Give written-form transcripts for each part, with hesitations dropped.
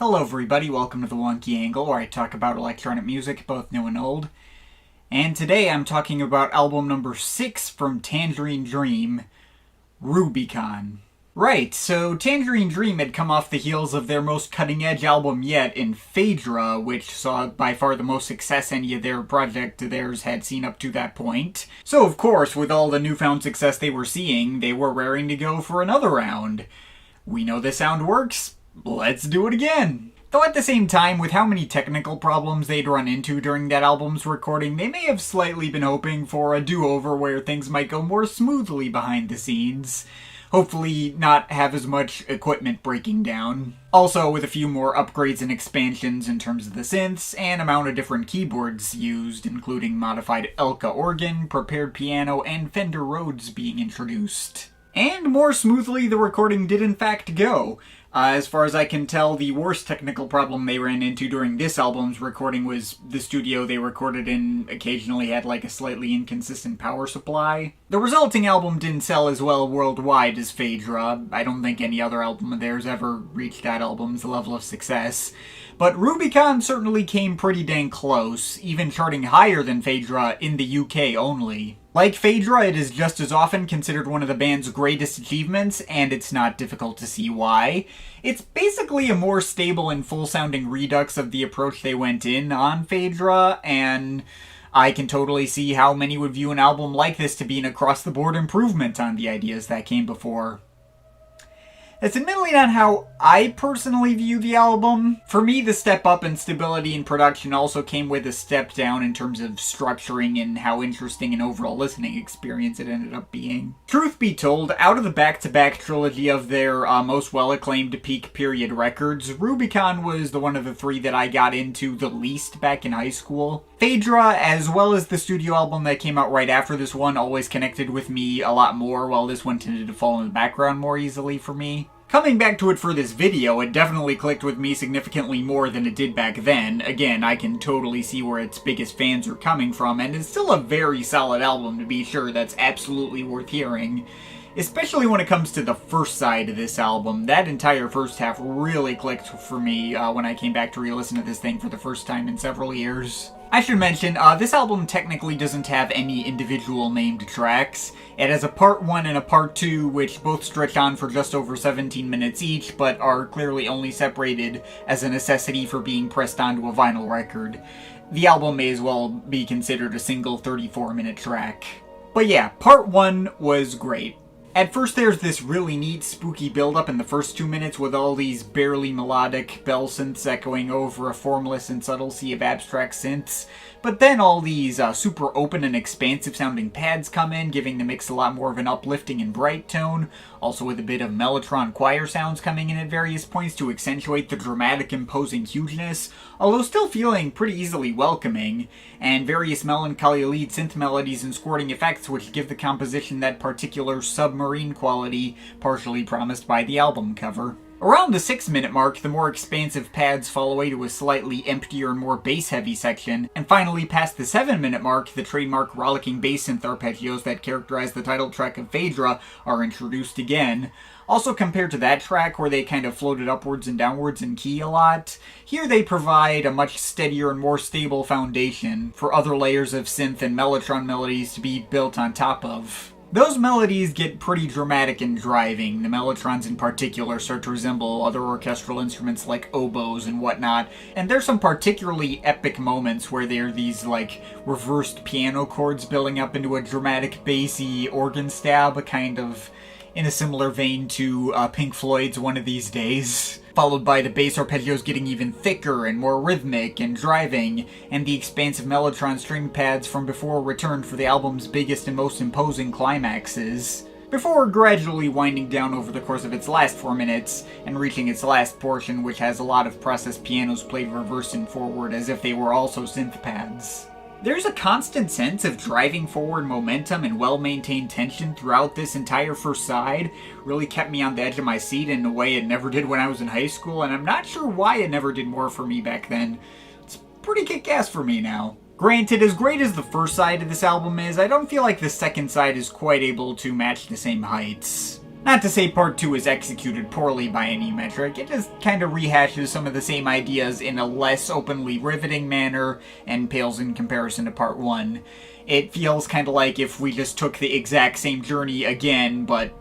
Hello everybody, welcome to the Wonky Angle, where I talk about electronic music, both new and old. And today I'm talking about album number 6 from Tangerine Dream, Rubycon. Right, so Tangerine Dream had come off the heels of their most cutting-edge album yet in Phaedra, which saw by far the most success any of their project theirs had seen up to that point. So of course, with all the newfound success they were seeing, they were raring to go for another round. We know the sound works. Let's do it again! Though at the same time, with how many technical problems they'd run into during that album's recording, they may have slightly been hoping for a do-over where things might go more smoothly behind the scenes. Hopefully not have as much equipment breaking down. Also with a few more upgrades and expansions in terms of the synths, and amount of different keyboards used, including modified Elka organ, prepared piano, and Fender Rhodes being introduced. And more smoothly the recording did in fact go. As far as I can tell, the worst technical problem they ran into during this album's recording was the studio they recorded in occasionally had like a slightly inconsistent power supply. The resulting album didn't sell as well worldwide as Phaedra. I don't think any other album of theirs ever reached that album's level of success. But Rubycon certainly came pretty dang close, even charting higher than Phaedra in the UK only. Like Phaedra, it is just as often considered one of the band's greatest achievements, and it's not difficult to see why. It's basically a more stable and full-sounding redux of the approach they went in on Phaedra, and I can totally see how many would view an album like this to be an across-the-board improvement on the ideas that came before. That's admittedly not how I personally view the album. For me, the step up in stability in production also came with a step down in terms of structuring and how interesting an overall listening experience it ended up being. Truth be told, out of the back-to-back trilogy of their most well-acclaimed peak period records, Rubycon was the one of the three that I got into the least back in high school. Phaedra, as well as the studio album that came out right after this one, always connected with me a lot more, while this one tended to fall in the background more easily for me. Coming back to it for this video, it definitely clicked with me significantly more than it did back then. Again, I can totally see where its biggest fans are coming from, and it's still a very solid album to be sure that's absolutely worth hearing. Especially when it comes to the first side of this album. That entire first half really clicked for me when I came back to re-listen to this thing for the first time in several years. I should mention, this album technically doesn't have any individual named tracks. It has a part 1 and a part 2, which both stretch on for just over 17 minutes each, but are clearly only separated as a necessity for being pressed onto a vinyl record. The album may as well be considered a single 34-minute track. But yeah, part 1 was great. At first there's this really neat spooky build-up in the first 2 minutes with all these barely melodic bell synths echoing over a formless and subtle sea of abstract synths, but then all these super open and expansive sounding pads come in, giving the mix a lot more of an uplifting and bright tone, also with a bit of mellotron choir sounds coming in at various points to accentuate the dramatic imposing hugeness, although still feeling pretty easily welcoming, and various melancholy lead synth melodies and squirting effects which give the composition that particular submarine quality partially promised by the album cover. Around the 6-minute mark, the more expansive pads fall away to a slightly emptier and more bass-heavy section, and finally past the 7-minute mark, the trademark rollicking bass synth arpeggios that characterize the title track of Phaedra are introduced again. Also compared to that track, where they kind of floated upwards and downwards in key a lot, here they provide a much steadier and more stable foundation for other layers of synth and mellotron melodies to be built on top of. Those melodies get pretty dramatic and driving. The mellotrons in particular start to resemble other orchestral instruments like oboes and whatnot, and there's some particularly epic moments where there are these like reversed piano chords building up into a dramatic bassy organ stab, kind of in a similar vein to Pink Floyd's One of These Days, followed by the bass arpeggios getting even thicker and more rhythmic and driving, and the expansive mellotron string pads from before return for the album's biggest and most imposing climaxes, before gradually winding down over the course of its last 4 minutes, and reaching its last portion, which has a lot of processed pianos played reverse and forward as if they were also synth pads. There's a constant sense of driving forward momentum and well-maintained tension throughout this entire first side. Really kept me on the edge of my seat in a way it never did when I was in high school, and I'm not sure why it never did more for me back then. It's pretty kick-ass for me now. Granted, as great as the first side of this album is, I don't feel like the second side is quite able to match the same heights. Not to say part 2 is executed poorly by any metric, it just kind of rehashes some of the same ideas in a less openly riveting manner and pales in comparison to part 1. It feels kind of like if we just took the exact same journey again, but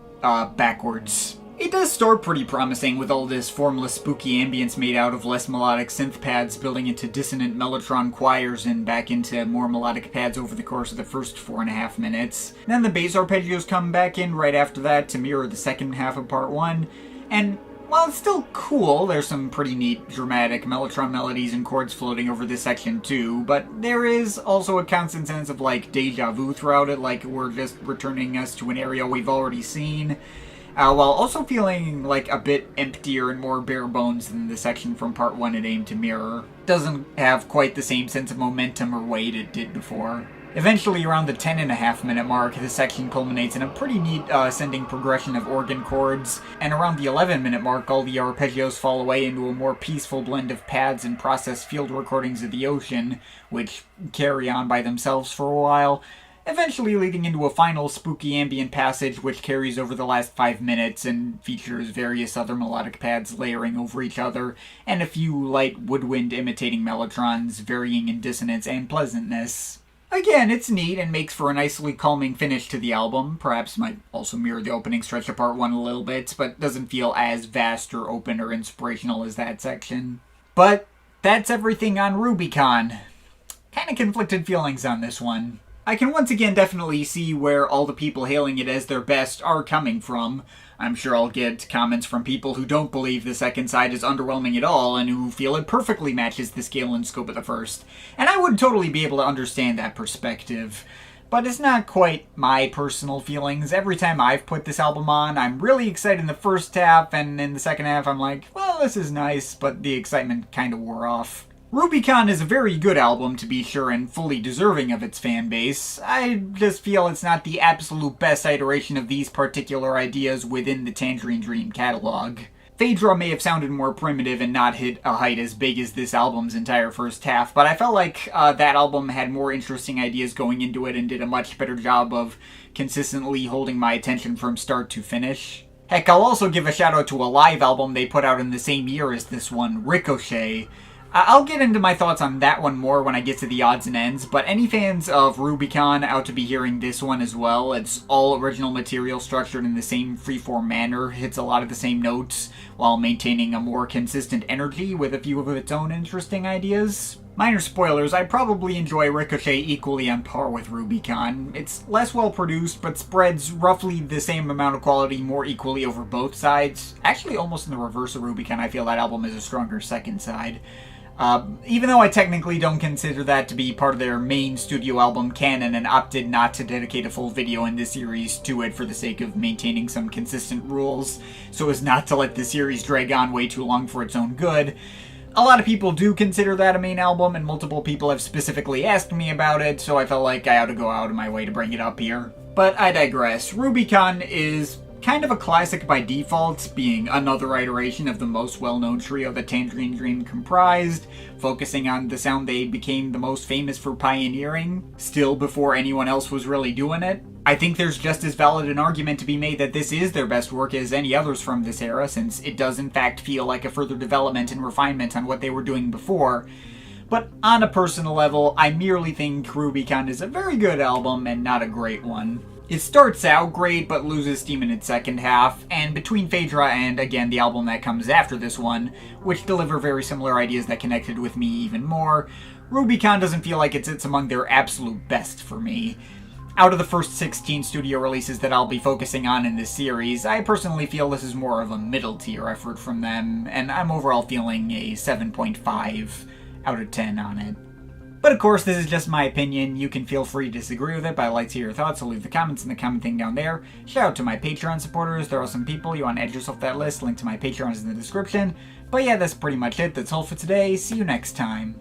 backwards. It does start pretty promising with all this formless spooky ambience made out of less melodic synth pads building into dissonant mellotron choirs and back into more melodic pads over the course of the first 4.5 minutes. Then the bass arpeggios come back in right after that to mirror the second half of part 1, and while it's still cool, there's some pretty neat dramatic mellotron melodies and chords floating over this section too, but there is also a constant sense of like deja vu throughout it, like we're just returning us to an area we've already seen. While also feeling like a bit emptier and more bare bones than the section from part 1 it aimed to mirror. Doesn't have quite the same sense of momentum or weight it did before. Eventually, around the 10.5 minute mark, the section culminates in a pretty neat ascending progression of organ chords, and around the 11-minute mark, all the arpeggios fall away into a more peaceful blend of pads and processed field recordings of the ocean, which carry on by themselves for a while, eventually leading into a final spooky ambient passage which carries over the last 5 minutes and features various other melodic pads layering over each other, and a few light woodwind imitating mellotrons varying in dissonance and pleasantness. Again, it's neat and makes for a nicely calming finish to the album. Perhaps might also mirror the opening stretch of part 1 a little bit, but doesn't feel as vast or open or inspirational as that section. But that's everything on Rubycon. Kinda conflicted feelings on this one. I can once again definitely see where all the people hailing it as their best are coming from. I'm sure I'll get comments from people who don't believe the second side is underwhelming at all and who feel it perfectly matches the scale and scope of the first. And I would totally be able to understand that perspective. But it's not quite my personal feelings. Every time I've put this album on, I'm really excited in the first half, and in the second half I'm like, well, this is nice, but the excitement kind of wore off. Rubycon is a very good album, to be sure, and fully deserving of its fan base. I just feel it's not the absolute best iteration of these particular ideas within the Tangerine Dream catalog. Phaedra may have sounded more primitive and not hit a height as big as this album's entire first half, but I felt like that album had more interesting ideas going into it and did a much better job of consistently holding my attention from start to finish. Heck, I'll also give a shout out to a live album they put out in the same year as this one, Ricochet. I'll get into my thoughts on that one more when I get to the odds and ends, but any fans of Rubycon out to be hearing this one as well. It's all original material structured in the same freeform manner, hits a lot of the same notes, while maintaining a more consistent energy with a few of its own interesting ideas. Minor spoilers, I probably enjoy Ricochet equally on par with Rubycon. It's less well produced, but spreads roughly the same amount of quality more equally over both sides. Actually, almost in the reverse of Rubycon, I feel that album is a stronger second side. Even though I technically don't consider that to be part of their main studio album canon and opted not to dedicate a full video in this series to it for the sake of maintaining some consistent rules, so as not to let the series drag on way too long for its own good. A lot of people do consider that a main album, and multiple people have specifically asked me about it, so I felt like I ought to go out of my way to bring it up here. But I digress. Rubycon is kind of a classic by default, being another iteration of the most well-known trio that Tangerine Dream comprised, focusing on the sound they became the most famous for pioneering, still before anyone else was really doing it. I think there's just as valid an argument to be made that this is their best work as any others from this era, since it does in fact feel like a further development and refinement on what they were doing before. But on a personal level, I merely think Rubycon is a very good album and not a great one. It starts out great, but loses steam in its second half, and between Phaedra and, again, the album that comes after this one, which deliver very similar ideas that connected with me even more, Rubycon doesn't feel like it sits among their absolute best for me. Out of the first 16 studio releases that I'll be focusing on in this series, I personally feel this is more of a middle-tier effort from them, and I'm overall feeling a 7.5 out of 10 on it. But of course, this is just my opinion. You can feel free to disagree with it, but I'd like to hear your thoughts, so leave the comments in the comment thing down there. Shout out to my Patreon supporters. There are some people you want to add yourself to that list. Link to my Patreon is in the description. But yeah, that's pretty much it. That's all for today. See you next time.